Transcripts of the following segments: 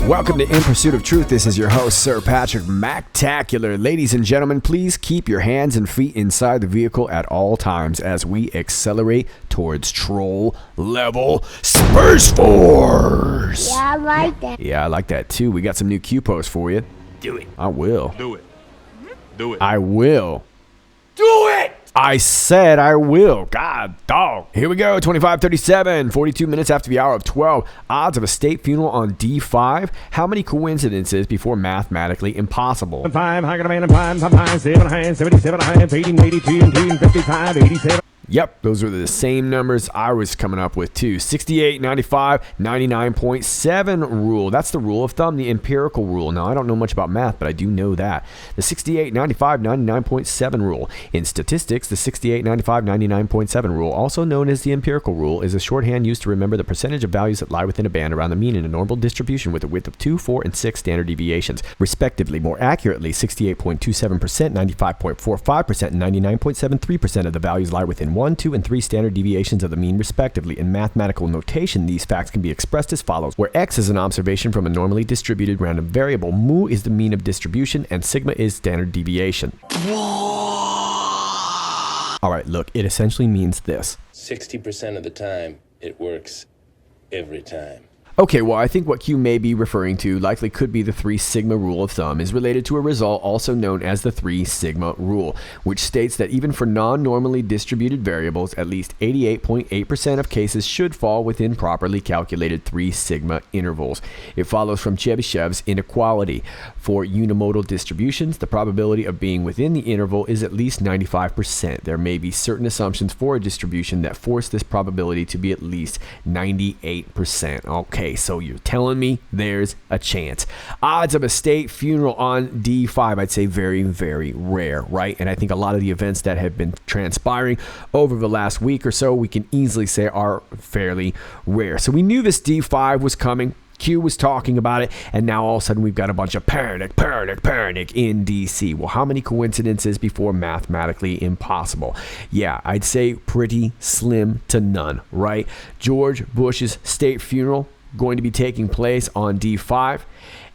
Welcome to In Pursuit of Truth. This is your host, Sir Patrick Mactacular. Ladies and gentlemen, please keep your hands and feet inside the vehicle at all times as we accelerate towards troll level Spurs Force. Yeah, I like that. Yeah, I like that too. We got some new Q posts for you. Do it. I will. Do it. Do it. I will. Do it! I said I will. God, dog. Here we go. 25:37, 42 minutes after the hour of 12. Odds of a state funeral on D5. How many coincidences before mathematically impossible? 5, 7, 77, 18, 82, 55, 87. Yep, those are the same numbers I was coming up with too. 68, 95, 99.7 rule. That's the rule of thumb, the empirical rule. Now, I don't know much about math, but I do know that. The 68, 95, 99.7 rule. In statistics, the 68, 95, 99.7 rule, also known as the empirical rule, is a shorthand used to remember the percentage of values that lie within a band around the mean in a normal distribution with a width of 2, 4, and 6 standard deviations, respectively. More accurately, 68.27%, 95.45%, and 99.73% of the values lie within 1, 2, and 3 standard deviations of the mean, respectively. In mathematical notation, these facts can be expressed as follows, where x is an observation from a normally distributed random variable, mu is the mean of distribution, and sigma is standard deviation. All right, look, it essentially means this. 60% of the time, it works every time. Okay, well, I think what Q may be referring to likely could be the 3 sigma rule of thumb is related to a result also known as the 3 sigma rule, which states that even for non-normally distributed variables, at least 88.8% of cases should fall within properly calculated 3 sigma intervals. It follows from Chebyshev's inequality. For unimodal distributions, the probability of being within the interval is at least 95%. There may be certain assumptions for a distribution that force this probability to be at least 98%. Okay. So you're telling me there's a chance. Odds of a state funeral on D5, I'd say very, very rare, right? And I think a lot of the events that have been transpiring over the last week or so, we can easily say are fairly rare. So we knew this D5 was coming. Q was talking about it, and now all of a sudden we've got a bunch of panic in DC. Well, how many coincidences before mathematically impossible? Yeah, I'd say pretty slim to none, right? George Bush's state funeral going to be taking place on D5,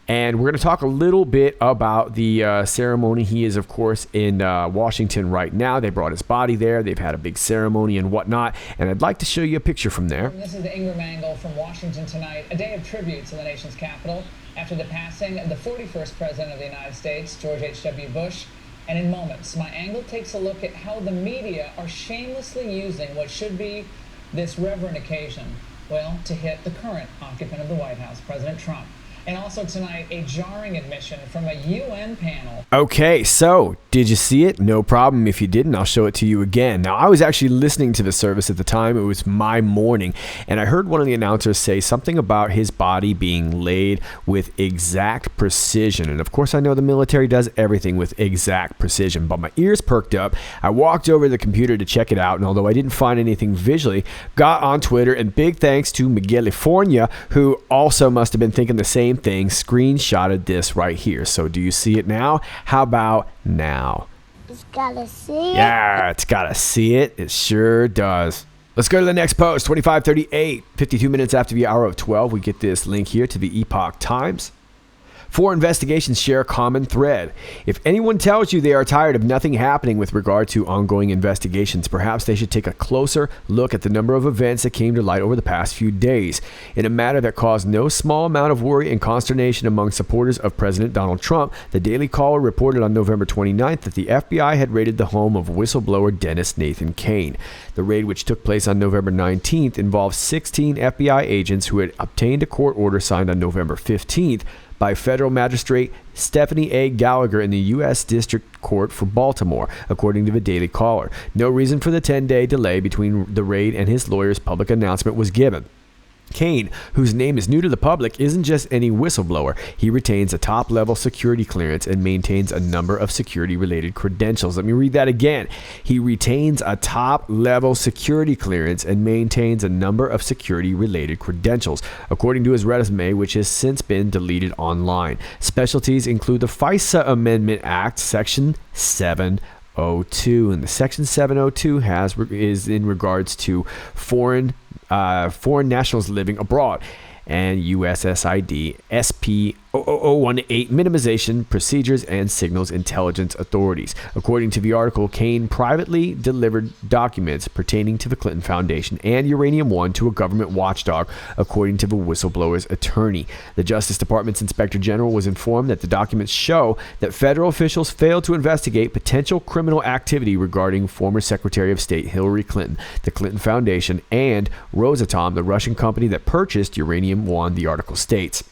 and we're going to talk a little bit about the ceremony. He is, of course, in Washington right now. They brought his body there. They've had a big ceremony and whatnot, and I'd like to show you a picture from there. This is the Ingram angle from Washington tonight, a day of tributes in the nation's capital after the passing of the 41st president of the United States, George H.W. Bush. And in moments, my angle takes a look at how the media are shamelessly using what should be this reverent occasion, well, to hit the current occupant of the White House, President Trump. And also tonight, a jarring admission from a UN panel. Okay, so did you see it? No problem. If you didn't, I'll show it to you again. Now, I was actually listening to the service at the time. It was my morning, and I heard one of the announcers say something about his body being laid with exact precision. And of course, I know the military does everything with exact precision, but my ears perked up. I walked over to the computer to check it out, and although I didn't find anything visually, got on Twitter, and big thanks to Miguelifornia, who also must have been thinking the same thing, screenshotted this right here. So do you see it now? How about now? It's gotta see it. Yeah, it's gotta see it. It sure does. Let's go to the next post. 25:38, 52 minutes after the hour of 12. We get this link here to the Epoch Times. 4 investigations share a common thread. If anyone tells you they are tired of nothing happening with regard to ongoing investigations, perhaps they should take a closer look at the number of events that came to light over the past few days. In a matter that caused no small amount of worry and consternation among supporters of President Donald Trump, the Daily Caller reported on November 29th that the FBI had raided the home of whistleblower Dennis Nathan Cain. The raid, which took place on November 19th, involved 16 FBI agents who had obtained a court order signed on November 15th by federal magistrate Stephanie A. Gallagher in the U.S. District Court for Baltimore, according to the Daily Caller. No reason for the 10-day delay between the raid and his lawyer's public announcement was given. Cain, whose name is new to the public, isn't just any whistleblower. He retains a top-level security clearance and maintains a number of security-related credentials. Let me read that again. He retains a top-level security clearance and maintains a number of security-related credentials, according to his resume, which has since been deleted online. Specialties include the FISA Amendment Act, Section 702, and the Section 702 is in regards to foreign nationals living abroad. and USSID SP0018 minimization procedures and signals intelligence authorities. According to the article, Cain privately delivered documents pertaining to the Clinton Foundation and Uranium One to a government watchdog, according to the whistleblower's attorney. The Justice Department's Inspector General was informed that the documents show that federal officials failed to investigate potential criminal activity regarding former Secretary of State Hillary Clinton, the Clinton Foundation, and Rosatom, the Russian company that purchased Uranium One, the article states.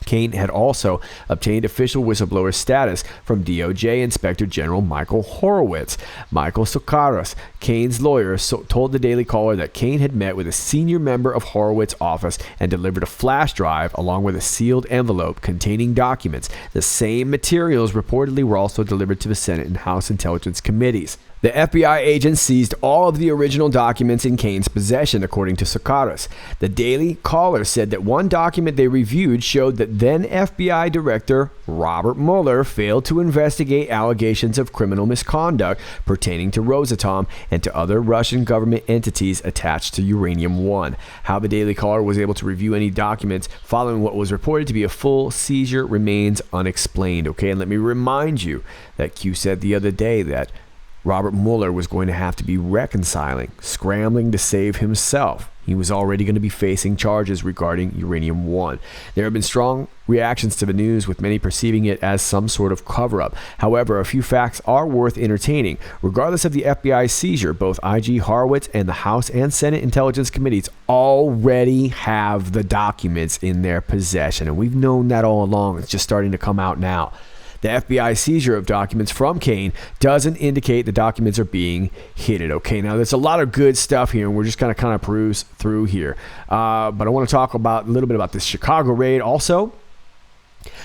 Cain had also obtained official whistleblower status from DOJ Inspector General Michael Horowitz. Michael Sokaros, Cain's lawyer, told the Daily Caller that Cain had met with a senior member of Horowitz's office and delivered a flash drive along with a sealed envelope containing documents. The same materials reportedly were also delivered to the Senate and House Intelligence Committees. The FBI agents seized all of the original documents in Cain's possession, according to Sokaros. The Daily Caller said that one document they reviewed showed that then FBI Director Robert Mueller failed to investigate allegations of criminal misconduct pertaining to Rosatom and to other Russian government entities attached to Uranium One. How the Daily Caller was able to review any documents following what was reported to be a full seizure remains unexplained. Okay, and let me remind you that Q said the other day that Robert Mueller was going to have to be reconciling, scrambling to save himself. He was already going to be facing charges regarding Uranium One. There have been strong reactions to the news, with many perceiving it as some sort of cover-up. However, a few facts are worth entertaining. Regardless of the FBI seizure, both IG Horowitz and the House and Senate Intelligence Committees already have the documents in their possession, and we've known that all along. It's just starting to come out now. The FBI seizure of documents from Cain doesn't indicate the documents are being hidden. Okay, now there's a lot of good stuff here, and we're just going to kind of peruse through here. But I want to talk about a little bit about this Chicago raid also.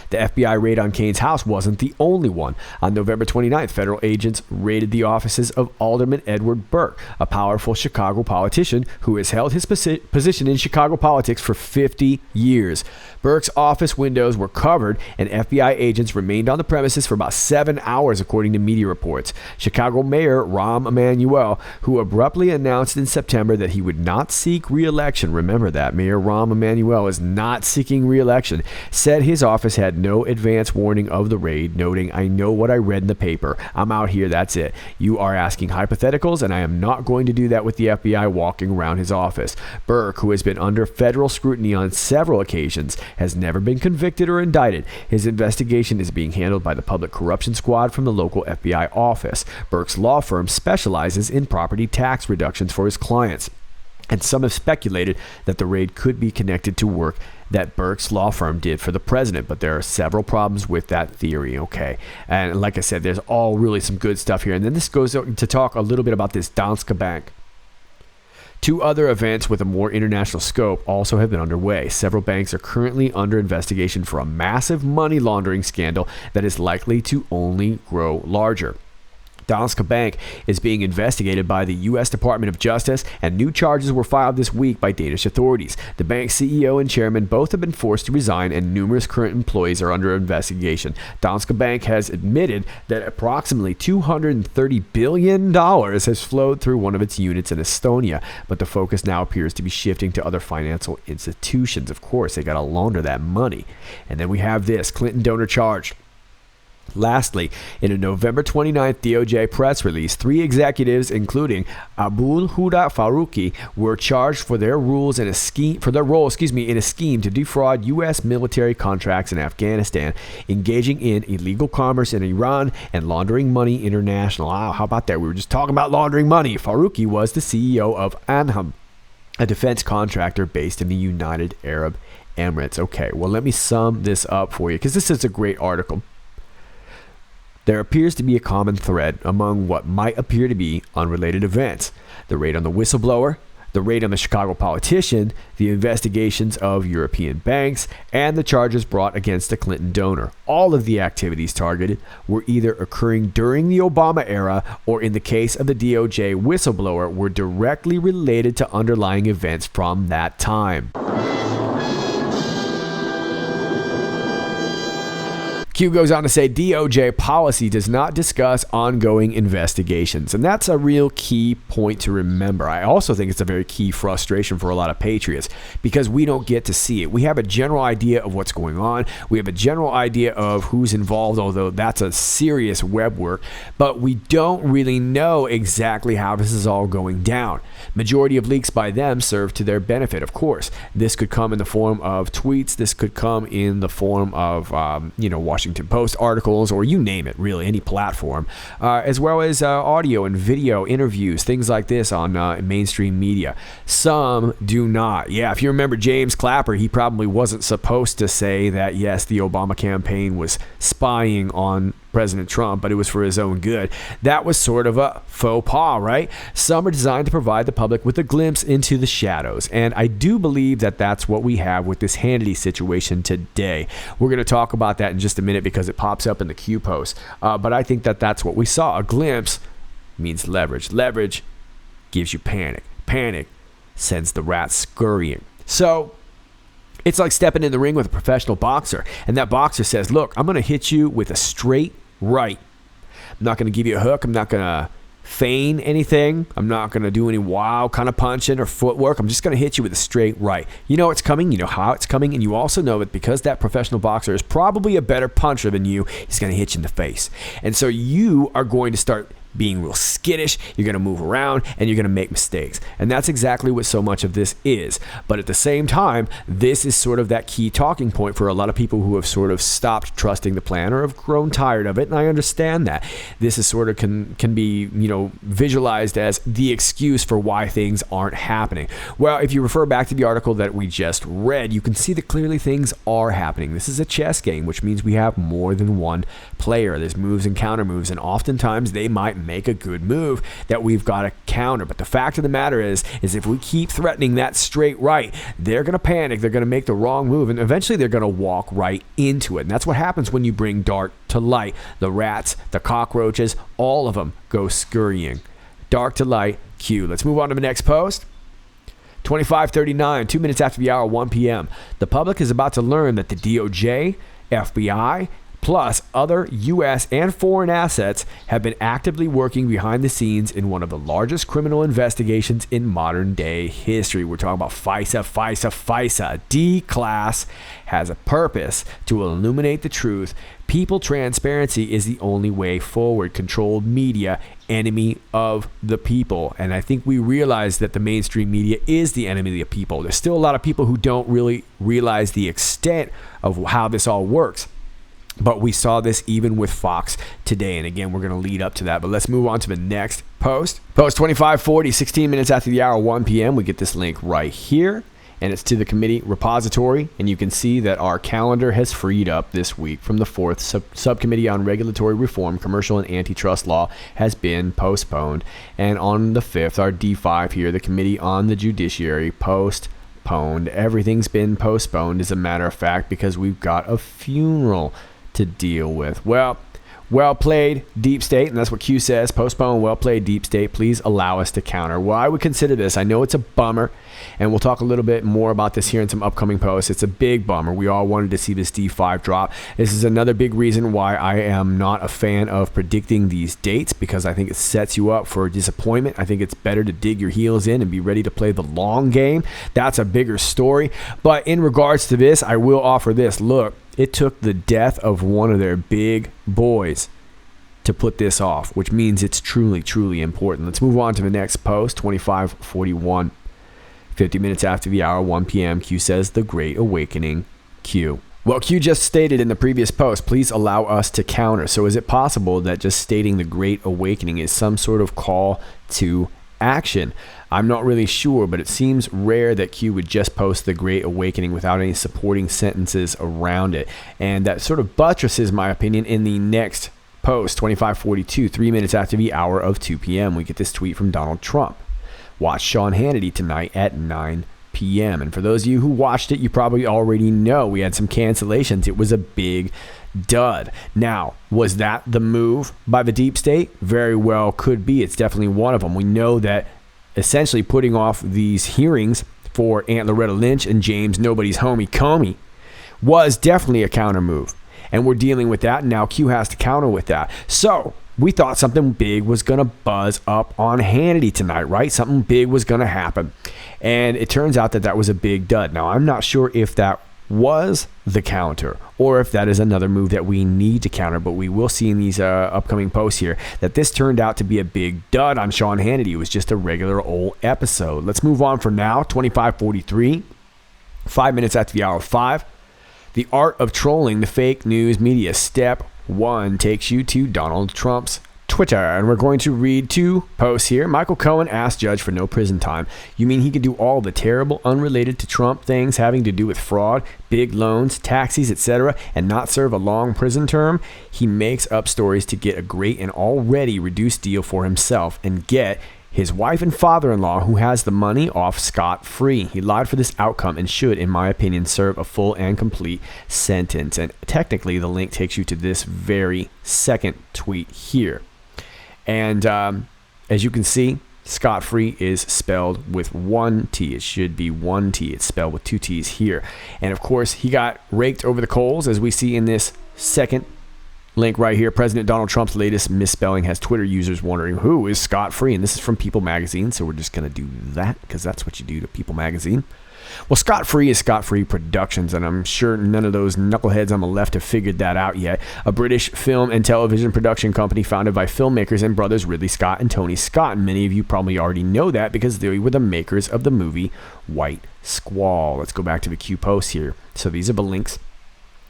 The FBI raid on Cain's house wasn't the only one. On November 29th, federal agents raided the offices of Alderman Edward Burke, a powerful Chicago politician who has held his position in Chicago politics for 50 years. Burke's office windows were covered, and FBI agents remained on the premises for about 7 hours, according to media reports. Chicago Mayor Rahm Emanuel, who abruptly announced in September that he would not seek re-election — remember that, Mayor Rahm Emanuel is not seeking re-election — said his office had no advance warning of the raid, noting, "I know what I read in the paper. I'm out here, that's it. You are asking hypotheticals, and I am not going to do that with the FBI walking around his office." Burke, who has been under federal scrutiny on several occasions, has never been convicted or indicted. His investigation is being handled by the Public Corruption Squad from the local FBI office. Burke's law firm specializes in property tax reductions for his clients, and some have speculated that the raid could be connected to work that Burke's law firm did for the president, but there are several problems with that theory, okay? And like I said, there's all really some good stuff here. And then this goes to talk a little bit about this Danske Bank. Two other events with a more international scope also have been underway. Several banks are currently under investigation for a massive money laundering scandal that is likely to only grow larger. Danske Bank is being investigated by the U.S. Department of Justice, and new charges were filed this week by Danish authorities. The bank's CEO and chairman both have been forced to resign, and numerous current employees are under investigation. Danske Bank has admitted that approximately $230 billion has flowed through one of its units in Estonia, but the focus now appears to be shifting to other financial institutions. Of course, they got to launder that money. And then we have this Clinton donor charged. Lastly, in a November 29th DOJ press release, 3 executives, including Abul Huda Faruqi, were charged for their role in a scheme to defraud U.S. military contracts in Afghanistan, engaging in illegal commerce in Iran, and laundering money international. How about that? We were just talking about laundering money. Faruqi was the CEO of Anon, a defense contractor based in the United Arab Emirates. Okay, well, let me sum this up for you, because this is a great article. There appears to be a common thread among what might appear to be unrelated events: the raid on the whistleblower, the raid on the Chicago politician, the investigations of European banks, and the charges brought against the Clinton donor. All of the activities targeted were either occurring during the Obama era, or in the case of the DOJ whistleblower, were directly related to underlying events from that time. Q goes on to say DOJ policy does not discuss ongoing investigations. And that's a real key point to remember. I also think it's a very key frustration for a lot of patriots because we don't get to see it. We have a general idea of what's going on. We have a general idea of who's involved, although that's a serious web work. But we don't really know exactly how this is all going down. Majority of leaks by them serve to their benefit, of course. This could come in the form of tweets. This could come in the form of, Washington Post articles, or you name it, really, any platform, as well as audio and video interviews, things like this on mainstream media. Some do not. Yeah, if you remember James Clapper, he probably wasn't supposed to say that, yes, the Obama campaign was spying on President Trump, but it was for his own good. That was sort of a faux pas, right? Some are designed to provide the public with a glimpse into the shadows, and I do believe that that's what we have with this Hannity situation today. We're going to talk about that in just a minute because it pops up in the Q post, but I think that that's what we saw. A glimpse means leverage. Leverage gives you panic. Panic sends the rats scurrying. So it's like stepping in the ring with a professional boxer, and that boxer says, look, I'm going to hit you with a straight right. I'm not going to give you a hook. I'm not going to feign anything. I'm not going to do any wild kind of punching or footwork. I'm just going to hit you with a straight right. You know it's coming. You know how it's coming. And you also know that because that professional boxer is probably a better puncher than you, he's going to hit you in the face. And so you are going to start being real skittish, you're going to move around, and you're going to make mistakes. And that's exactly what so much of this is. But at the same time, this is sort of that key talking point for a lot of people who have sort of stopped trusting the plan or have grown tired of it, and I understand that. This is sort of can be, visualized as the excuse for why things aren't happening. Well, if you refer back to the article that we just read, you can see that clearly things are happening. This is a chess game, which means we have more than one player. There's moves and counter moves, and oftentimes they might make a good move that we've got to counter. But the fact of the matter is if we keep threatening that straight right, they're going to panic, they're going to make the wrong move, and eventually they're going to walk right into it. And that's what happens when you bring dark to light. The rats, the cockroaches, all of them go scurrying. Dark to light, Q. Let's move on to the next post. 25:39, 2 minutes after the hour, 1 p.m. The public is about to learn that the DOJ, FBI, plus other U.S. and foreign assets have been actively working behind the scenes in one of the largest criminal investigations in modern day history. We're talking about FISA. D-Class has a purpose to illuminate the truth. People transparency is the only way forward. Controlled media, enemy of the people. And I think we realize that the mainstream media is the enemy of the people. There's still a lot of people who don't really realize the extent of how this all works. But we saw this even with Fox today. And again, we're going to lead up to that. But let's move on to the next post. Post 2540, 16 minutes after the hour, 1 p.m. We get this link right here. And it's to the committee repository. And you can see that our calendar has freed up this week from the 4th Subcommittee on Regulatory Reform, Commercial and Antitrust Law has been postponed. And on the 5th, our D5 here, the Committee on the Judiciary, postponed. Everything's been postponed, as a matter of fact, because we've got a funeral to deal with. Well played, Deep State, and that's what Q says. Postpone, well played, Deep State. Please allow us to counter. Well, I would consider this. I know it's a bummer, and we'll talk a little bit more about this here in some upcoming posts. It's a big bummer. We all wanted to see this D5 drop. This is another big reason why I am not a fan of predicting these dates, because I think it sets you up for disappointment. I think it's better to dig your heels in and be ready to play the long game. That's a bigger story. But in regards to this, I will offer this. Look, it took the death of one of their big boys to put this off, which means it's truly, truly important. Let's move on to the next post, 2541. 50 minutes after the hour, 1 p.m., Q says, the Great Awakening, Q. Well, Q just stated in the previous post, please allow us to counter. So is it possible that just stating the Great Awakening is some sort of call to action? I'm not really sure, but it seems rare that Q would just post the Great Awakening without any supporting sentences around it. And that sort of buttresses my opinion in the next post, 2542, 3 minutes after the hour of 2 p.m. We get this tweet from Donald Trump. Watch Sean Hannity tonight at 9 p.m. And for those of you who watched it, you probably already know we had some cancellations. It was a big dud. Now, was that the move by the deep state? Very well could be. It's definitely one of them. We know that essentially putting off these hearings for Aunt Loretta Lynch and James Nobody's Homie Comey was definitely a counter move. And we're dealing with that, and now Q has to counter with that. So we thought something big was going to buzz up on Hannity tonight, right? Something big was going to happen. And it turns out that that was a big dud. Now, I'm not sure if that was the counter or if that is another move that we need to counter, but we will see in these upcoming posts here that this turned out to be a big dud on Sean Hannity. It was just a regular old episode. Let's move on for now. 25:43, 5 minutes after the hour of 5. The art of trolling the fake news media. Step 1 takes you to Donald Trump's Twitter, and we're going to read 2 posts here. Michael Cohen asked judge for no prison time. You mean he could do all the terrible, unrelated to Trump things having to do with fraud, big loans, taxis, etc., and not serve a long prison term? He makes up stories to get a great and already reduced deal for himself and get his wife and father-in-law, who has the money, off scot-free. He lied for this outcome and should, in my opinion, serve a full and complete sentence. And technically, the link takes you to this very second tweet here. And as you can see, scot-free is spelled with 1 T. It should be 1 T. It's spelled with 2 T's here. And of course, he got raked over the coals, as we see in this second link right here. President Donald Trump's latest misspelling has Twitter users wondering who is scot-free. And this is from People Magazine, so we're just going to do that because that's what you do to People Magazine. Well, Scot-Free is Scot-Free Productions, and I'm sure none of those knuckleheads on the left have figured that out yet. A British film and television production company founded by filmmakers and brothers Ridley Scott and Tony Scott. And many of you probably already know that because they were the makers of the movie White Squall. Let's go back to the Q post here. So these are the links.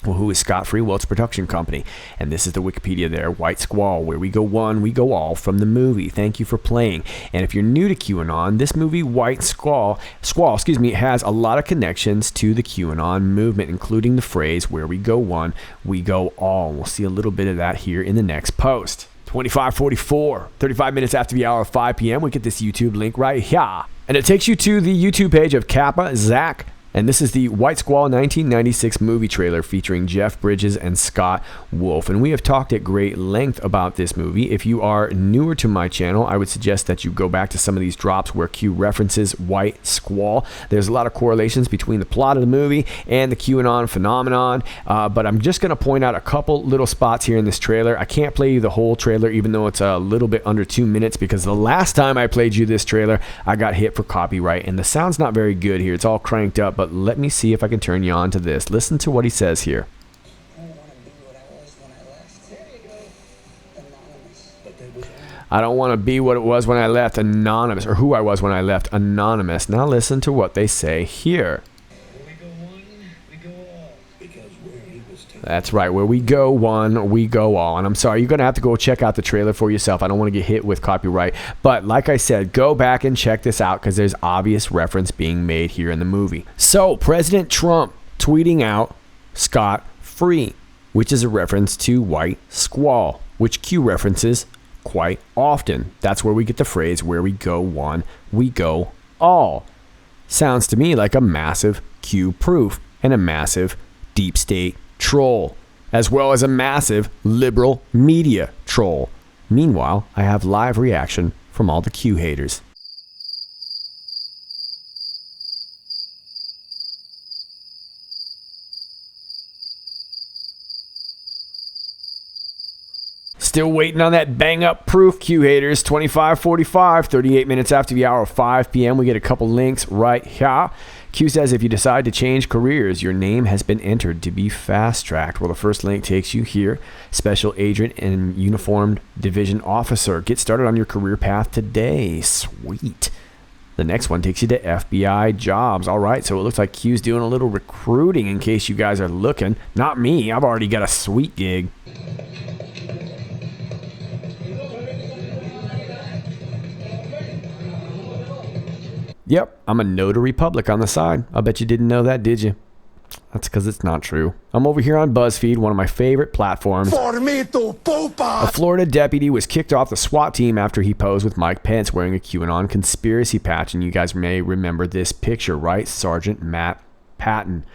Well, who is Scot-Free? Well, it's a production company. And this is the Wikipedia there. White Squall, where we go one, we go all from the movie. Thank you for playing. And if you're new to QAnon, this movie, White Squall, has a lot of connections to the QAnon movement, including the phrase, where we go one, we go all. We'll see a little bit of that here in the next post. 25:44, 35 minutes after the hour of 5 p.m., we get this YouTube link right here. And it takes you to the YouTube page of Kappa Zach. And this is the White Squall 1996 movie trailer featuring Jeff Bridges and Scott Wolf. And we have talked at great length about this movie. If you are newer to my channel, I would suggest that you go back to some of these drops where Q references White Squall. There's a lot of correlations between the plot of the movie and the QAnon phenomenon. But I'm just going to point out a couple little spots here in this trailer. I can't play you the whole trailer, even though it's a little bit under 2 minutes, because the last time I played you this trailer, I got hit for copyright. And the sound's not very good here. It's all cranked up. But let me see if I can turn you on to this. Listen to what he says here. I don't want to be what I was when I left, anonymous, or who I was when I left, anonymous. Now listen to what they say here. That's right. Where we go one, we go all. And I'm sorry, you're going to have to go check out the trailer for yourself. I don't want to get hit with copyright. But like I said, go back and check this out because there's obvious reference being made here in the movie. So, President Trump tweeting out Scot-Free, which is a reference to White Squall, which Q references quite often. That's where we get the phrase, where we go one, we go all. Sounds to me like a massive Q proof and a massive deep state troll, as well as a massive liberal media troll. Meanwhile, I have live reaction from all the Q haters. Still waiting on that bang up proof, Q haters. 25:45, 38 minutes after the hour of 5 p.m. We get a couple links right here. Q says if you decide to change careers, your name has been entered to be fast-tracked. Well, the first link takes you here. Special Agent and Uniformed Division Officer. Get started on your career path today. Sweet. The next one takes you to FBI jobs. All right, so it looks like Q's doing a little recruiting in case you guys are looking. Not me. I've already got a sweet gig. Yep, I'm a notary public on the side. I bet you didn't know that, did you? That's because it's not true. I'm over here on BuzzFeed, one of my favorite platforms. A Florida deputy was kicked off the SWAT team after he posed with Mike Pence wearing a QAnon conspiracy patch. And you guys may remember this picture, right? Sergeant Matt Patton.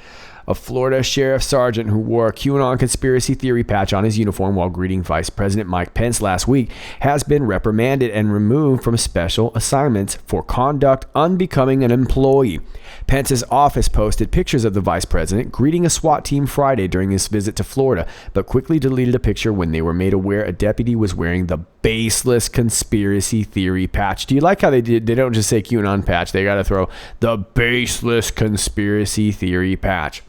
A Florida sheriff sergeant who wore a QAnon conspiracy theory patch on his uniform while greeting Vice President Mike Pence last week has been reprimanded and removed from special assignments for conduct unbecoming an employee. Pence's office posted pictures of the vice president greeting a SWAT team Friday during his visit to Florida, but quickly deleted a picture when they were made aware a deputy was wearing the baseless conspiracy theory patch. Do you like how they don't just say QAnon patch, they got to throw the baseless conspiracy theory patch.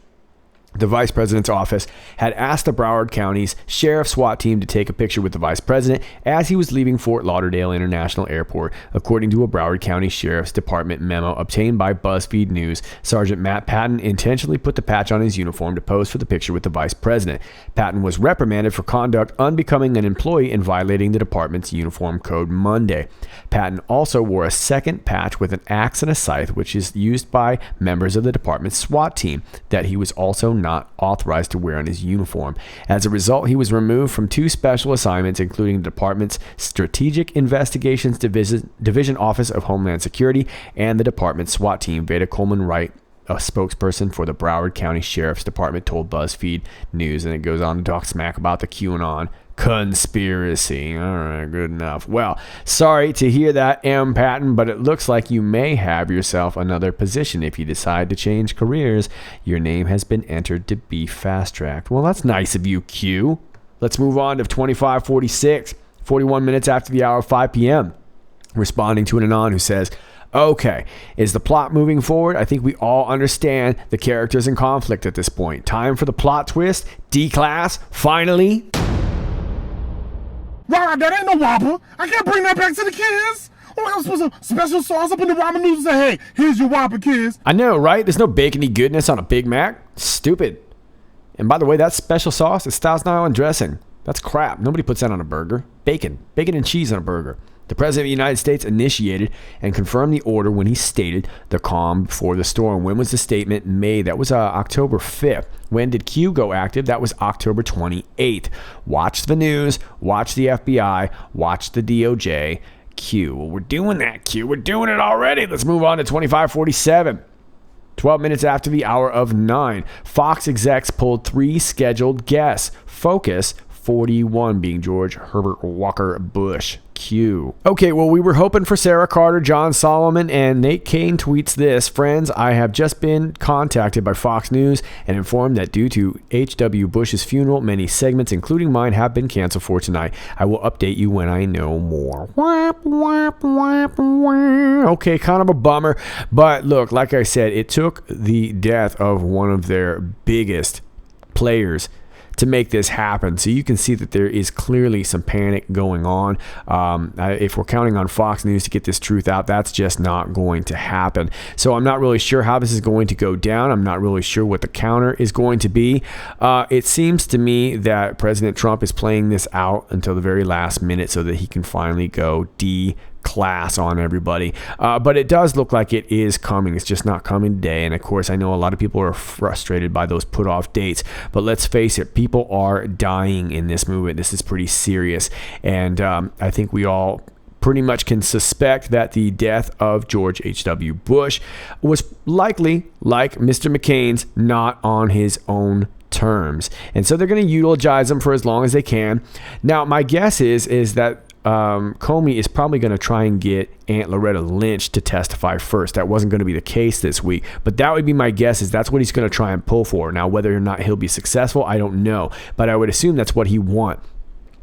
The vice president's office had asked the Broward County's sheriff SWAT team to take a picture with the vice president as he was leaving Fort Lauderdale International Airport, according to a Broward County Sheriff's Department memo obtained by BuzzFeed News. Sergeant Matt Patton intentionally put the patch on his uniform to pose for the picture with the vice president. Patton was reprimanded for conduct unbecoming an employee and violating the department's uniform code Monday. Patton also wore a second patch with an axe and a scythe, which is used by members of the department's SWAT team, that he was also not authorized to wear on his uniform. As a result, he was removed from 2 special assignments, including the department's Strategic Investigations Division Office of Homeland Security and the department's SWAT team. Veda Coleman Wright, a spokesperson for the Broward County Sheriff's Department, told BuzzFeed News, and it goes on to talk smack about the QAnon conspiracy. All right, good enough. Well, sorry to hear that, M. Patton, but it looks like you may have yourself another position if you decide to change careers. Your name has been entered to be fast-tracked. Well, that's nice of you, Q. Let's move on to 2546, 41 minutes after the hour of 5 p.m. Responding to an Anon who says, okay, is the plot moving forward? I think we all understand the characters in conflict at this point. Time for the plot twist. D-Class, finally. Wow, that ain't no Whopper. I can't bring that back to the kids. Oh, I was supposed to special sauce up in the ramen noodles and say, hey, here's your Whopper, kids. I know, right? There's no bacony goodness on a Big Mac. Stupid. And by the way, that special sauce is Thousand Island dressing. That's crap. Nobody puts that on a burger. Bacon and cheese on a burger. The President of the United States initiated and confirmed the order when he stated the calm before the storm. When was the statement made? That was October 5th. When did Q go active? That was October 28th. Watch the news, watch the FBI, watch the DOJ. Q. Well, we're doing that, Q. We're doing it already. Let's move on to 2547. 12 minutes after the hour of 9. Fox execs pulled 3 scheduled guests. Focus 41 being George Herbert Walker Bush. Q. Okay, well, we were hoping for Sarah Carter, John Solomon, and Nate Kane tweets this. Friends, I have just been contacted by Fox News and informed that due to H.W. Bush's funeral, many segments, including mine, have been canceled for tonight. I will update you when I know more. Okay, kind of a bummer. But look, like I said, it took the death of one of their biggest players to make this happen. So you can see that there is clearly some panic going on. If we're counting on Fox News to get this truth out, that's just not going to happen. So I'm not really sure how this is going to go down. I'm not really sure what the counter is going to be. It seems to me that President Trump is playing this out until the very last minute so that he can finally go class on everybody. But it does look like it is coming. It's just not coming today. And of course, I know a lot of people are frustrated by those put off dates, but let's face it, people are dying in this movement. This is pretty serious. And I think we all pretty much can suspect that the death of George H.W. Bush was likely, like Mr. McCain's, not on his own terms. And so they're going to eulogize him for as long as they can. Now, my guess is that Comey is probably going to try and get Aunt Loretta Lynch to testify first. That wasn't going to be the case this week, but that would be my guess, is that's what he's going to try and pull for. Now, whether or not he'll be successful, I don't know, but I would assume that's what he wants.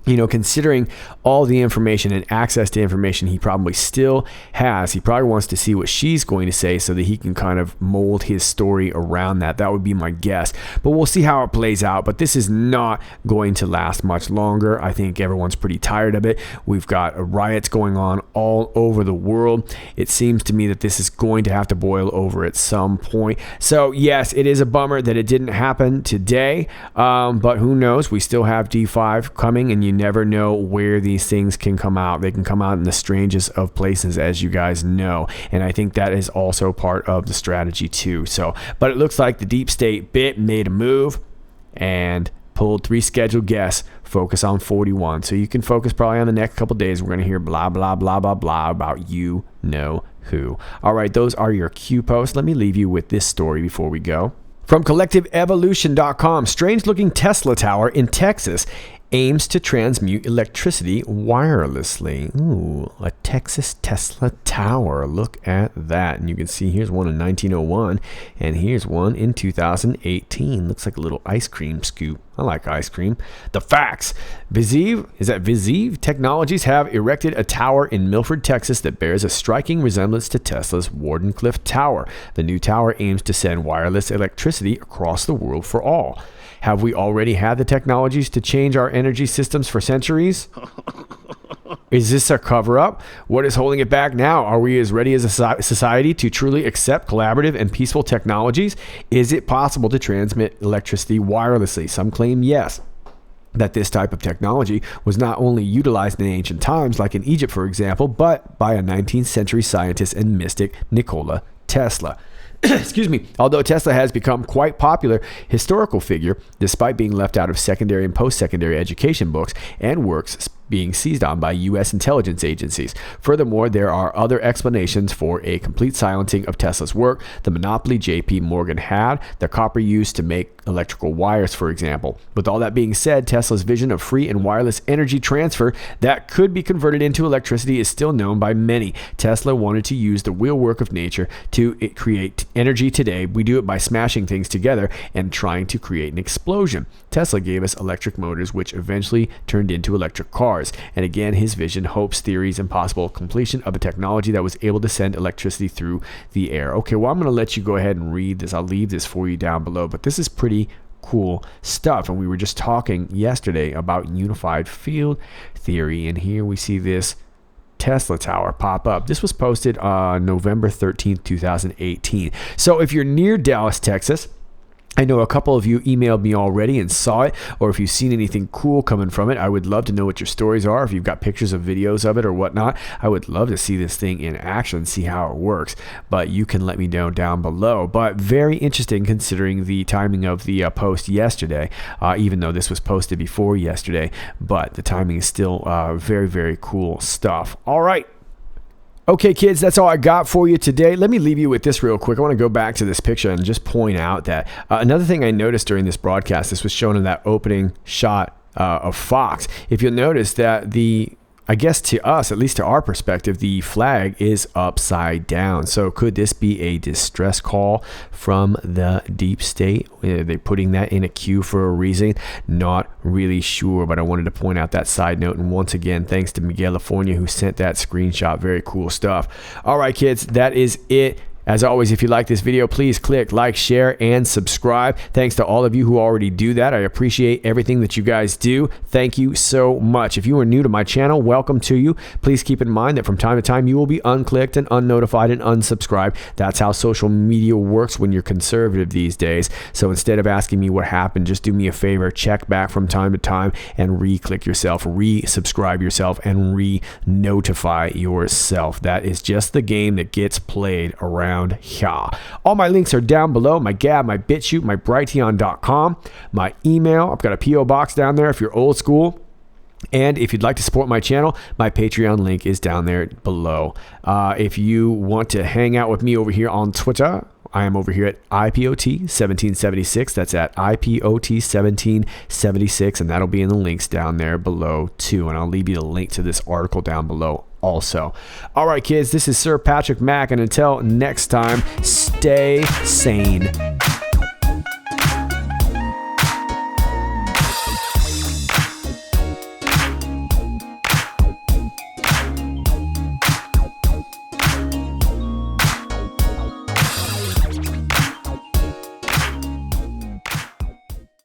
You know, considering all the information and access to information he probably still has, he probably wants to see what she's going to say so that he can kind of mold his story around that. That would be my guess. But we'll see how it plays out. But this is not going to last much longer. I think everyone's pretty tired of it. We've got riots going on all over the world. It seems to me that this is going to have to boil over at some point. So, yes, it is a bummer that it didn't happen today. But who knows? We still have D5 coming, and you never know where these things can come out. They can come out in the strangest of places, as you guys know. And I think that is also part of the strategy too. So, but it looks like the deep state bit made a move and pulled 3 scheduled guests. Focus on 41. So you can focus probably on the next couple days. We're going to hear blah, blah, blah, blah, blah about you know who. All right, those are your Q posts. Let me leave you with this story before we go. From collectiveevolution.com, strange-looking Tesla tower in Texas aims to transmute electricity wirelessly. Ooh, a Texas Tesla tower. Look at that. And you can see here's one in 1901, and here's one in 2018. Looks like a little ice cream scoop. I like ice cream. The facts. Visive Technologies have erected a tower in Milford, Texas that bears a striking resemblance to Tesla's Wardenclyffe Tower. The new tower aims to send wireless electricity across the world for all. Have we already had the technologies to change our energy systems for centuries? Is this a cover-up? What is holding it back now? Are we as ready as a society to truly accept collaborative and peaceful technologies? Is it possible to transmit electricity wirelessly? Some claim yes, that this type of technology was not only utilized in ancient times, like in Egypt, for example, but by a 19th century scientist and mystic, Nikola Tesla. Excuse me. Although Tesla has become quite popular historical figure, despite being left out of secondary and post-secondary education books and works being seized on by U.S. intelligence agencies. Furthermore, there are other explanations for a complete silencing of Tesla's work. The monopoly J.P. Morgan had, the copper used to make electrical wires, for example. With all that being said, Tesla's vision of free and wireless energy transfer that could be converted into electricity is still known by many. Tesla wanted to use the wheelwork of nature to create energy today. We do it by smashing things together and trying to create an explosion. Tesla gave us electric motors, which eventually turned into electric cars. And again, his vision, hopes, theories, and possible completion of a technology that was able to send electricity through the air. Okay, well, I'm going to let you go ahead and read this. I'll leave this for you down below, but this is pretty cool stuff. And we were just talking yesterday about unified field theory, and here we see this Tesla tower pop up. This was posted on November 13th, 2018. So if you're near Dallas, Texas, I know a couple of you emailed me already and saw it, or if you've seen anything cool coming from it, I would love to know what your stories are. If you've got pictures of videos of it or whatnot, I would love to see this thing in action, see how it works. But you can let me know down below. But very interesting considering the timing of the post yesterday, even though this was posted before yesterday. But the timing is still very, very cool stuff. All right. Okay, kids, that's all I got for you today. Let me leave you with this real quick. I want to go back to this picture and just point out that another thing I noticed during this broadcast, this was shown in that opening shot of Fox. If you'll notice that I guess to us, at least to our perspective, the flag is upside down. So could this be a distress call from the deep state? Are they putting that in a queue for a reason? Not really sure, but I wanted to point out that side note. And once again, thanks to Miguel California who sent that screenshot. Very cool stuff. All right, kids, that is it. As always, if you like this video, please click like, share, and subscribe. Thanks to all of you who already do that. I appreciate everything that you guys do. Thank you so much. If you are new to my channel, welcome to you. Please keep in mind that from time to time, you will be unclicked and unnotified and unsubscribed. That's how social media works when you're conservative these days. So instead of asking me what happened, just do me a favor, check back from time to time and re-click yourself, re-subscribe yourself, and re-notify yourself. That is just the game that gets played around here. All my links are down below. My Gab, my BitChute, my Brighteon.com, my email. I've got a P.O. box down there if you're old school. And if you'd like to support my channel, my Patreon link is down there below. If you want to hang out with me over here on Twitter, I am over here at IPOT 1776. That's at IPOT 1776, and that'll be in the links down there below too. And I'll leave you the link to this article down below also. All right, kids, this is Sir Patrick Mack, and until next time, stay sane.